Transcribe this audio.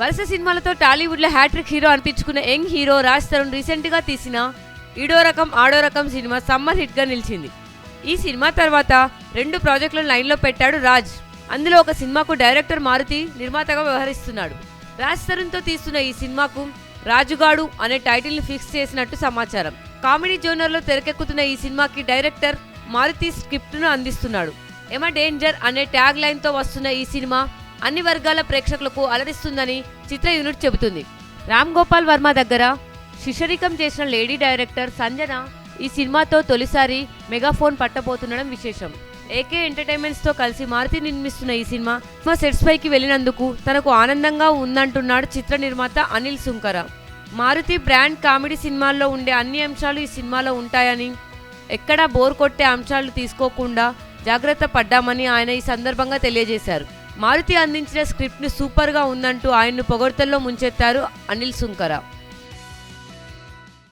వరుస సినిమాలతో టాలీవుడ్లో హ్యాట్రిక్ హీరో అనిపించుకున్న యంగ్ హీరో రాజ్ తరుణ్ రీసెంట్గా తీసిన ఈడో రకం ఆడో రకం సినిమా సమ్మర్ హిట్గా నిలిచింది. ఈ సినిమా తర్వాత 2 ప్రాజెక్టులను లైన్లో పెట్టాడు రాజ్. అందులో ఒక సినిమాకు డైరెక్టర్ మారుతి నిర్మాతగా వ్యవహరిస్తున్నాడు. రాజ్ తరుణ్తో తీస్తున్న ఈ సినిమాకు రాజుగాడు అనే టైటిల్ని ఫిక్స్ చేసినట్టు సమాచారం. కామెడీ జోనర్లో తెరకెక్కుతున్న ఈ సినిమాకి డైరెక్టర్ మారుతి స్క్రిప్ట్ను అందిస్తున్నాడు. ఎమ డేంజర్ అనే ట్యాగ్ లైన్తో వస్తున్న ఈ సినిమా అన్ని వర్గాల ప్రేక్షకులకు అలరిస్తుందని చిత్ర యూనిట్ చెబుతుంది. రామ్ గోపాల్ వర్మ దగ్గర శిష్యరికం చేసిన లేడీ డైరెక్టర్ సంజన ఈ సినిమాతో తొలిసారి మెగాఫోన్ పట్టబోతుండడం విశేషం. ఏకే ఎంటర్టైన్మెంట్స్తో కలిసి మారుతి నిర్మిస్తున్న ఈ సినిమా సెట్స్ పైకి వెళ్లినందుకు తనకు ఆనందంగా ఉందంటున్నాడు చిత్ర నిర్మాత అనిల్ సుంకర. మారుతి బ్రాండ్ కామెడీ సినిమాల్లో ఉండే అన్ని అంశాలు ఈ సినిమాలో ఉంటాయని, ఎక్కడా బోర్ కొట్టే అంశాలు తీసుకోకుండా జాగ్రత్త పడ్డామని ఆయన ఈ సందర్భంగా తెలియజేశారు. మారుతి అందించిన స్క్రిప్ట్ను సూపర్గా ఉందంటూ ఆయన్ను పొగడ్తల్లో ముంచెత్తారు అనిల్ సుంకర.